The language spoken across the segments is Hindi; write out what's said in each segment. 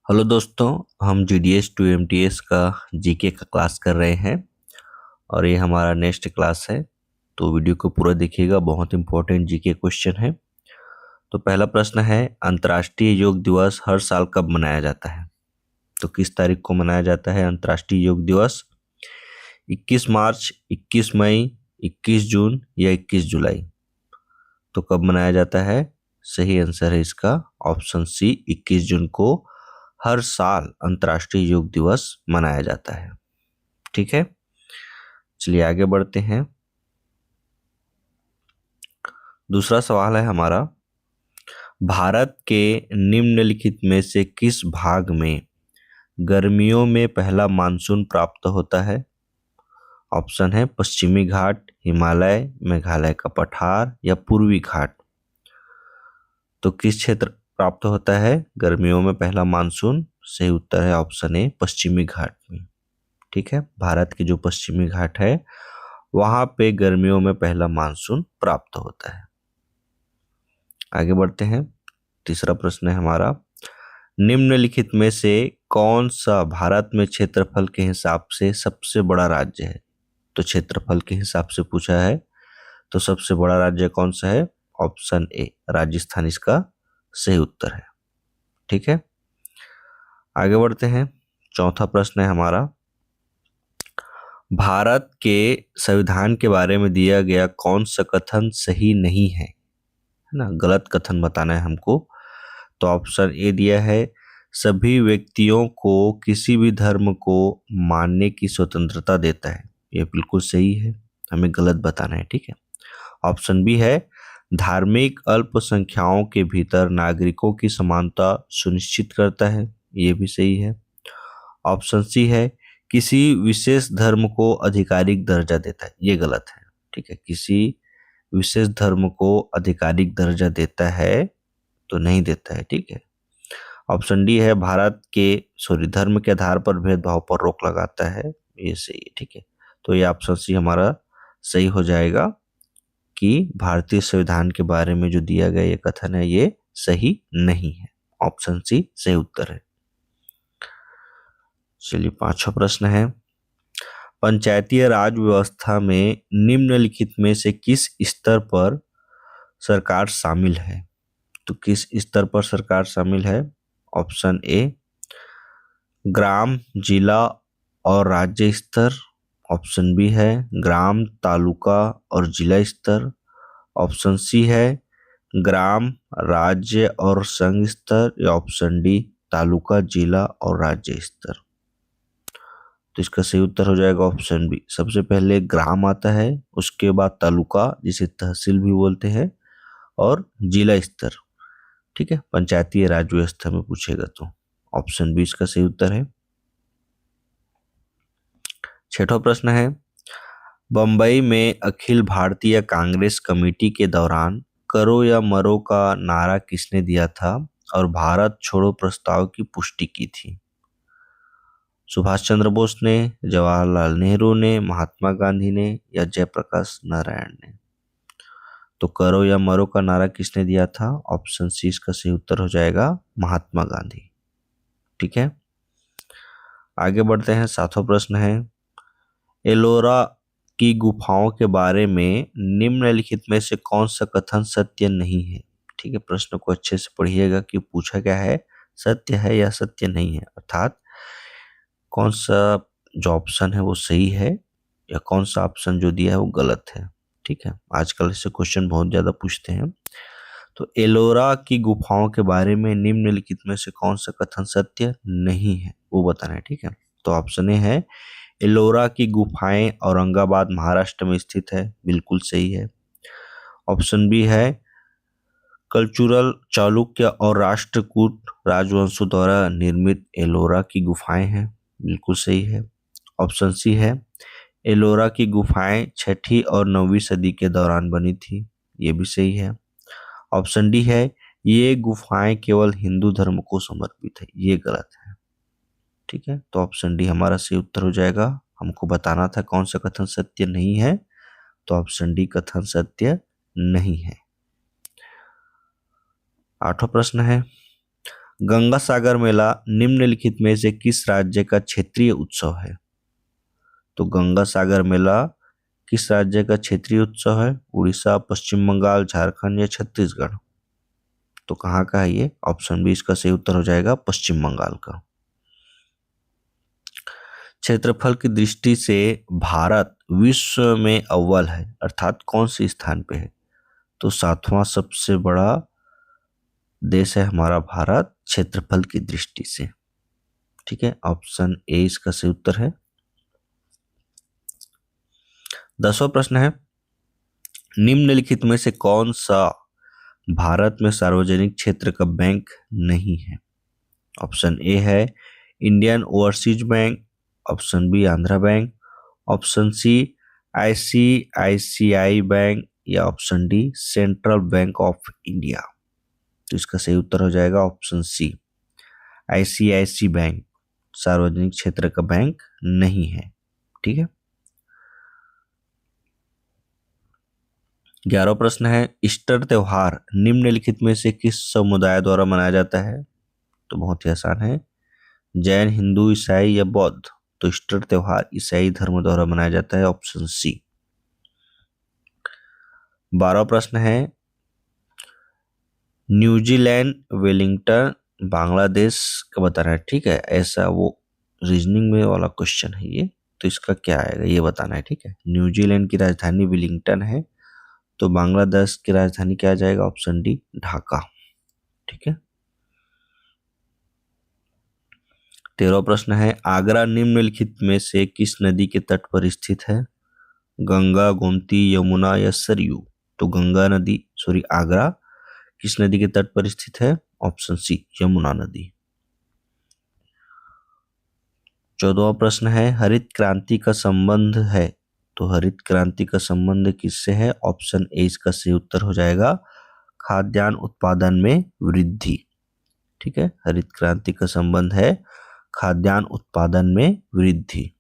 हेलो दोस्तों, हम जीडीएस टू एमटीएस का जीके का क्लास कर रहे हैं और ये हमारा नेक्स्ट क्लास है। तो वीडियो को पूरा देखिएगा, बहुत इंपॉर्टेंट जीके क्वेश्चन है। तो पहला प्रश्न है, अंतर्राष्ट्रीय योग दिवस हर साल कब मनाया जाता है? तो किस तारीख को मनाया जाता है अंतर्राष्ट्रीय योग दिवस? 21 मार्च, 21 मई, 21 जून या 21 जुलाई? तो कब मनाया जाता है? सही आंसर है इसका ऑप्शन सी, 21 जून को हर साल अंतर्राष्ट्रीय योग दिवस मनाया जाता है। ठीक है, चलिए आगे बढ़ते हैं। दूसरा सवाल है हमारा, भारत के निम्नलिखित में से किस भाग में गर्मियों में पहला मानसून प्राप्त होता है? ऑप्शन है पश्चिमी घाट, हिमालय, मेघालय का पठार या पूर्वी घाट। तो किस क्षेत्र प्राप्त होता है गर्मियों में पहला मानसून? सही उत्तर है ऑप्शन ए, पश्चिमी घाट में। ठीक है, भारत के जो पश्चिमी घाट है वहां पे गर्मियों में पहला मानसून प्राप्त होता है। आगे बढ़ते हैं। तीसरा प्रश्न है हमारा, निम्नलिखित में से कौन सा भारत में क्षेत्रफल के हिसाब से सबसे बड़ा राज्य है? तो क्षेत्रफल के हिसाब से पूछा है, तो सबसे बड़ा राज्य कौन सा है? ऑप्शन ए, राजस्थान इसका सही उत्तर है। ठीक है, आगे बढ़ते हैं। चौथा प्रश्न है हमारा, भारत के संविधान के बारे में दिया गया कौन सा कथन सही नहीं है ना, गलत कथन बताना है हमको। तो ऑप्शन ए दिया है, सभी व्यक्तियों को किसी भी धर्म को मानने की स्वतंत्रता देता है। ये बिल्कुल सही है, हमें गलत बताना है। ठीक है, ऑप्शन बी है, धार्मिक अल्पसंख्याओं के भीतर नागरिकों की समानता सुनिश्चित करता है। ये भी सही है। ऑप्शन सी है, किसी विशेष धर्म को आधिकारिक दर्जा देता है। ये गलत है। ठीक है, किसी विशेष धर्म को आधिकारिक दर्जा देता है तो नहीं देता है। ठीक है, ऑप्शन डी है, भारत के धर्म के आधार पर भेदभाव पर रोक लगाता है। ये सही है। ठीक है, तो ये ऑप्शन सी हमारा सही हो जाएगा कि भारतीय संविधान के बारे में जो दिया गया ये कथन है ये सही नहीं है। ऑप्शन सी सही उत्तर है। चलिए पांचवा प्रश्न है, पंचायती राज व्यवस्था में निम्नलिखित में से किस स्तर पर सरकार शामिल है? तो किस स्तर पर सरकार शामिल है? ऑप्शन ए, ग्राम, जिला और राज्य स्तर। ऑप्शन बी है, ग्राम, तालुका और जिला स्तर। ऑप्शन सी है, ग्राम, राज्य और संघ स्तर। या ऑप्शन डी, तालुका, जिला और राज्य स्तर। तो इसका सही उत्तर हो जाएगा ऑप्शन बी। सबसे पहले ग्राम आता है, उसके बाद तालुका जिसे तहसील भी बोलते हैं, और जिला स्तर। ठीक है, पंचायती राज व्यवस्था में पूछेगा तो ऑप्शन बी इसका सही उत्तर है। छठा प्रश्न है, बंबई में अखिल भारतीय कांग्रेस कमेटी के दौरान करो या मरो का नारा किसने दिया था और भारत छोड़ो प्रस्ताव की पुष्टि की थी? सुभाष चंद्र बोस ने, जवाहरलाल नेहरू ने, महात्मा गांधी ने या जयप्रकाश नारायण ने? तो करो या मरो का नारा किसने दिया था? ऑप्शन सी इसका सही उत्तर हो जाएगा महात्मा गांधी। ठीक है, आगे बढ़ते हैं। सातवां प्रश्न है, एलोरा की गुफाओं के बारे में निम्नलिखित में से कौन सा कथन सत्य नहीं है? ठीक है, प्रश्न को अच्छे से पढ़िएगा कि पूछा क्या है, सत्य है या सत्य नहीं है, अर्थात कौन सा जो ऑप्शन है वो सही है या कौन सा ऑप्शन जो दिया है वो गलत है। ठीक है, आजकल इससे क्वेश्चन बहुत ज्यादा पूछते हैं। तो एलोरा की गुफाओं के बारे में निम्नलिखित में से कौन सा कथन सत्य नहीं है वो बताना है। ठीक है, तो ऑप्शन ए है, एलोरा की गुफाएं औरंगाबाद महाराष्ट्र में स्थित है। बिल्कुल सही है। ऑप्शन बी है, कल्चरल चालुक्य और राष्ट्रकूट राजवंशों द्वारा निर्मित एलोरा की गुफाएं हैं। बिल्कुल सही है। ऑप्शन सी है, एलोरा की गुफाएं 6वीं और 9वीं सदी के दौरान बनी थी। ये भी सही है। ऑप्शन डी है, ये गुफाएं केवल हिंदू धर्म को समर्पित है। ये गलत है। ठीक है, तो ऑप्शन डी हमारा सही उत्तर हो जाएगा। हमको बताना था कौन सा कथन सत्य नहीं है, तो ऑप्शन डी कथन सत्य नहीं है। आठवां प्रश्न है, गंगा सागर मेला निम्नलिखित में से किस राज्य का क्षेत्रीय उत्सव है? तो गंगा सागर मेला किस राज्य का क्षेत्रीय उत्सव है? उड़ीसा, पश्चिम बंगाल, झारखंड या छत्तीसगढ़? तो कहाँ का है ये? ऑप्शन बी इसका सही उत्तर हो जाएगा पश्चिम बंगाल का। क्षेत्रफल की दृष्टि से भारत विश्व में अव्वल है, अर्थात कौन से स्थान पे है? तो 7वां सबसे बड़ा देश है हमारा भारत क्षेत्रफल की दृष्टि से। ठीक है, ऑप्शन ए इसका सही उत्तर है। 10वां प्रश्न है, निम्नलिखित में से कौन सा भारत में सार्वजनिक क्षेत्र का बैंक नहीं है? ऑप्शन ए है Indian Overseas Bank, option B Andhra Bank, option C ICICI Bank या option D Central Bank of India? तो इसका सही उत्तर हो जाएगा ऑप्शन सी, आईसीआईसी बैंक सार्वजनिक क्षेत्र का बैंक नहीं है। ठीक है, 11वां प्रश्न है, ईस्टर त्योहार निम्नलिखित में से किस समुदाय द्वारा मनाया जाता है? तो बहुत ही आसान है, जैन, हिंदू, ईसाई या बौद्ध? तो ईस्टर त्योहार ईसाई धर्म द्वारा मनाया जाता है, ऑप्शन सी। 12वां प्रश्न है, न्यूजीलैंड वेलिंगटन बांग्लादेश का बताना है। ठीक है, ऐसा वो रीजनिंग में वाला क्वेश्चन है ये, तो इसका क्या आएगा ये बताना है। ठीक है, न्यूजीलैंड की राजधानी वेलिंगटन है, तो बांग्लादेश की राजधानी क्या आ जाएगा? Option D Dhaka. ठीक है, 13वां प्रश्न है, आगरा निम्नलिखित में से किस नदी के तट पर स्थित है? गंगा, गोमती, यमुना या सरयू? तो गंगा नदी आगरा किस नदी के तट पर स्थित है? ऑप्शन सी यमुना नदी। 14वां प्रश्न है, हरित क्रांति का संबंध है, तो हरित क्रांति का संबंध किससे है? ऑप्शन ए इसका सही उत्तर हो जाएगा खाद्यान्न उत्पादन में वृद्धि। ठीक है, हरित क्रांति का संबंध है खाद्यान्न उत्पादन में वृद्धि।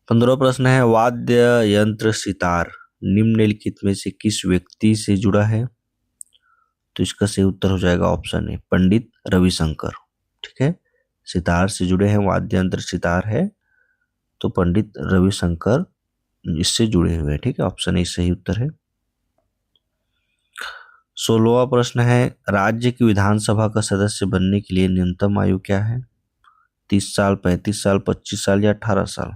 15वां प्रश्न है, वाद्य यंत्र सितार निम्नलिखित में से किस व्यक्ति से जुड़ा है? तो इसका सही उत्तर हो जाएगा ऑप्शन ए पंडित रविशंकर। ठीक है, सितार से जुड़े हैं, वाद्य यंत्र सितार है, तो पंडित रविशंकर इससे जुड़े हुए हैं। ठीक है, ऑप्शन ए सही उत्तर है। 16वां प्रश्न है, राज्य की विधानसभा का सदस्य बनने के लिए न्यूनतम आयु क्या है? 30 साल, 35 साल, 25 साल या 18 साल?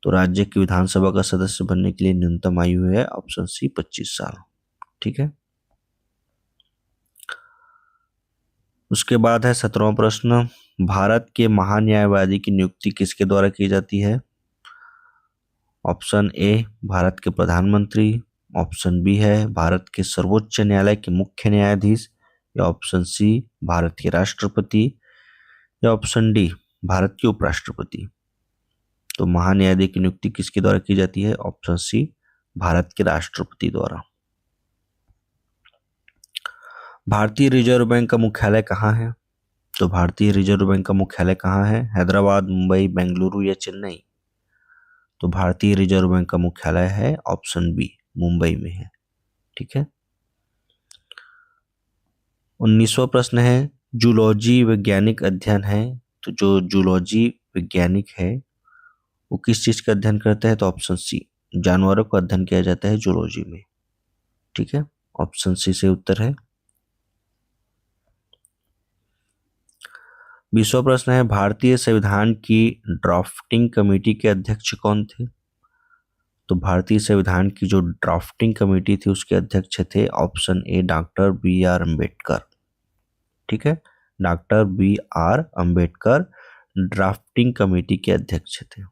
तो राज्य की विधानसभा का सदस्य बनने के लिए न्यूनतम आयु है ऑप्शन सी 25 साल। ठीक है, उसके बाद है 17वां प्रश्न, भारत के महान्यायवादी की नियुक्ति किसके द्वारा की जाती है? ऑप्शन ए भारत के प्रधानमंत्री, ऑप्शन बी है भारत के सर्वोच्च न्यायालय के मुख्य न्यायाधीश या ऑप्शन सी भारत के राष्ट्रपति या ऑप्शन डी भारत के उपराष्ट्रपति? तो महान्यायाधीश की नियुक्ति किसके द्वारा की जाती है? ऑप्शन सी भारत के राष्ट्रपति द्वारा। भारतीय रिजर्व बैंक का मुख्यालय कहाँ है? तो भारतीय रिजर्व बैंक का मुख्यालय कहाँ है? हैदराबाद, मुंबई, बेंगलुरु या चेन्नई? तो भारतीय रिजर्व बैंक का मुख्यालय है ऑप्शन बी मुंबई में है। ठीक है, 19वां प्रश्न है, जूलॉजी वैज्ञानिक अध्ययन है, तो जो जूलॉजी वैज्ञानिक है वो किस चीज का अध्ययन करता है? तो ऑप्शन सी जानवरों का अध्ययन किया जाता है जूलॉजी में। ठीक है, ऑप्शन सी से उत्तर है। 20वां प्रश्न है, भारतीय संविधान की ड्राफ्टिंग कमेटी के अध्यक्ष कौन थे? तो भारतीय संविधान की जो ड्राफ्टिंग कमेटी थी उसके अध्यक्ष थे option A doctor B R Ambedkar. ठीक है, doctor B R Ambedkar drafting committee के अध्यक्ष थे।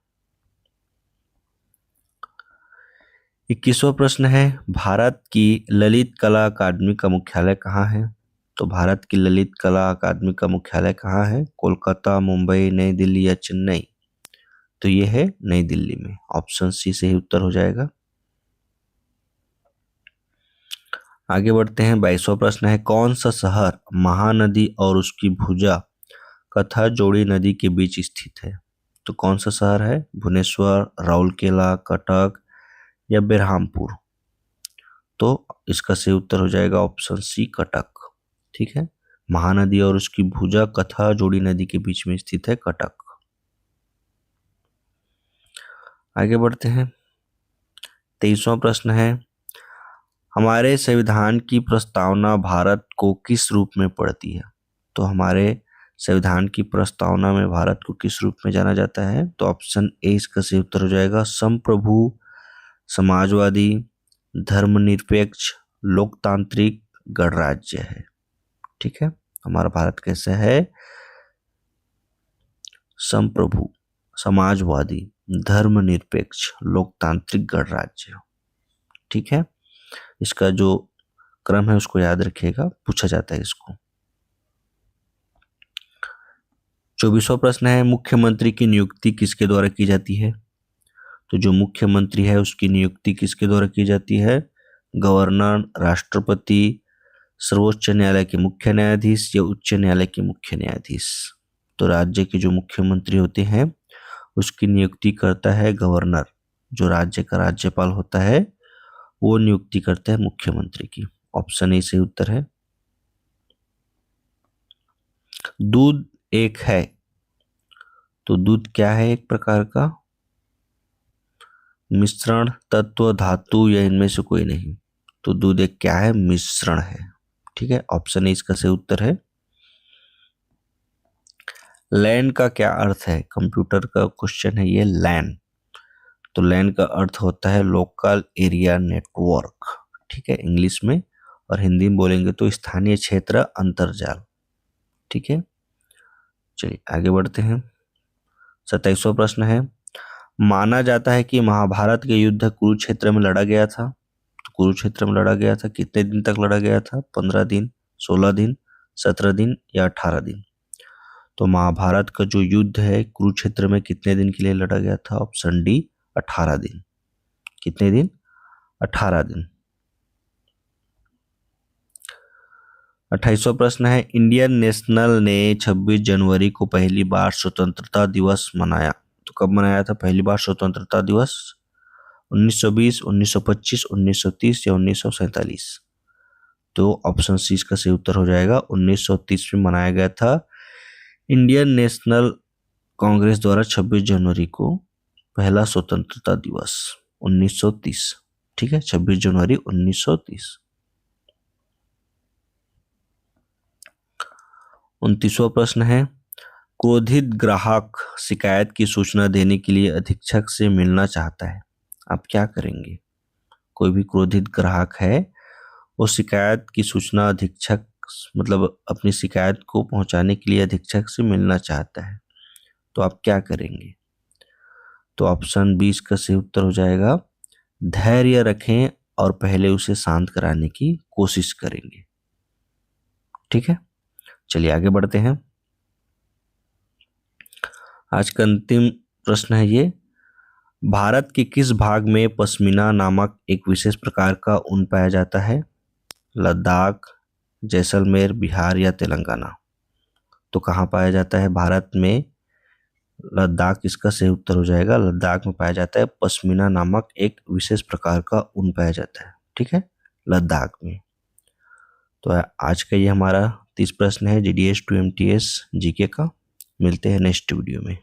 21वां प्रश्न है, भारत की ललित कला अकादमी का मुख्यालय कहाँ है? तो भारत की ललित कला अकादमी का मुख्यालय कहाँ है? कोलकाता, मुंबई, नई दिल्ली या चेन्नई? तो ये है नई दिल्ली में, ऑप्शन सी से ही उत्तर हो जाएगा। आगे बढ़ते हैं, 22वां प्रश्न है, कौन सा शहर महानदी और उसकी भुजा कथा जोड़ी नदी के बीच स्थित है? तो कौन सा शहर है? भुवनेश्वर, राउरकेला, कटक या बेरहामपुर? तो इसका सही उत्तर हो जाएगा ऑप्शन सी कटक। ठीक है, महानदी और उसकी भुजा कथा जोड़ी नदी के बीच में स्थित है कटक। आगे बढ़ते हैं। 23वां प्रश्न है, हमारे संविधान की प्रस्तावना भारत को किस रूप में पढ़ती है? तो हमारे संविधान की प्रस्तावना में भारत को किस रूप में जाना जाता है? तो ऑप्शन ए इसका सही उत्तर हो जाएगा संप्रभु, समाजवादी, धर्मनिरपेक्ष, लोकतांत्रिक, गणराज्य है। ठीक है, हमारा भारत कैसा है? संप्रभु, समाजवादी, धर्मनिरपेक्ष, लोकतांत्रिक, गणराज्य। ठीक है, इसका जो क्रम है उसको याद रखिएगा, पूछा जाता है इसको। 24वां प्रश्न है, मुख्यमंत्री की नियुक्ति किसके द्वारा की जाती है? तो जो मुख्यमंत्री है उसकी नियुक्ति किसके द्वारा की जाती है? गवर्नर, राष्ट्रपति, सर्वोच्च न्यायालय के मुख्य न्यायाधीश या उच्च न्यायालय के मुख्य न्यायाधीश। तो राज्य के जो मुख्यमंत्री होते हैं उसकी नियुक्ति करता है गवर्नर, जो राज्य का राज्यपाल होता है वो नियुक्ति करता है मुख्यमंत्री की। ऑप्शन ए सही उत्तर है। दूध एक है, तो दूध क्या है? एक प्रकार का मिश्रण, तत्व, धातु या इनमें से कोई नहीं। तो दूध एक क्या है? मिश्रण है। ठीक है, ऑप्शन ए इसका सही उत्तर है। लैन का क्या अर्थ है? कंप्यूटर का क्वेश्चन है ये, लैन। तो लैन का अर्थ होता है लोकल एरिया नेटवर्क। ठीक है, इंग्लिश में, और हिंदी में बोलेंगे तो स्थानीय क्षेत्र अंतरजाल। ठीक है, चलिए आगे बढ़ते हैं। 27वां प्रश्न है, माना जाता है कि महाभारत के युद्ध कुरुक्षेत्र में लड़ा गया था। तो कुरुक्षेत्र में लड़ा गया था, कितने दिन तक लड़ा गया था? 15 दिन, 16 दिन, 17 दिन या 18 दिन। तो महाभारत का जो युद्ध है कुरुक्षेत्र में कितने दिन के लिए लड़ा गया था? ऑप्शन डी 18 दिन। कितने दिन? 18 दिन। 28वां प्रश्न है, इंडियन नेशनल ने 26 जनवरी को पहली बार स्वतंत्रता दिवस मनाया। तो कब मनाया था पहली बार स्वतंत्रता दिवस? 1920, 1925, 1930 या 1947। तो ऑप्शन सी इसका सही उत्तर हो जाएगा। 1930 में मनाया गया था इंडियन नेशनल कांग्रेस द्वारा 26 जनवरी को पहला स्वतंत्रता दिवस 1930। ठीक है, 26 जनवरी 1930। 29वां प्रश्न है, क्रोधित ग्राहक शिकायत की सूचना देने के लिए अधीक्षक से मिलना चाहता है, आप क्या करेंगे? कोई भी क्रोधित ग्राहक है, वो शिकायत की सूचना अधीक्षक, मतलब अपनी शिकायत को पहुंचाने के लिए अधीक्षक से मिलना चाहता है, तो आप क्या करेंगे? तो ऑप्शन 20 का सही उत्तर हो जाएगा धैर्य रखें और पहले उसे शांत कराने की कोशिश करेंगे। ठीक है, चलिए आगे बढ़ते हैं। आज का अंतिम प्रश्न है ये, भारत के किस भाग में पश्मीना नामक एक विशेष प्रकार का ऊन पाया जाता है? लद्दाख, जैसलमेर, बिहार या तेलंगाना। तो कहाँ पाया जाता है भारत में? लद्दाख इसका सही उत्तर हो जाएगा। लद्दाख में पाया जाता है पश्मीना नामक एक विशेष प्रकार का ऊन पाया जाता है। ठीक है, लद्दाख में। तो आज का ये हमारा 30 प्रश्न है GDS to MTS जीके का। मिलते हैं नेक्स्ट वीडियो में।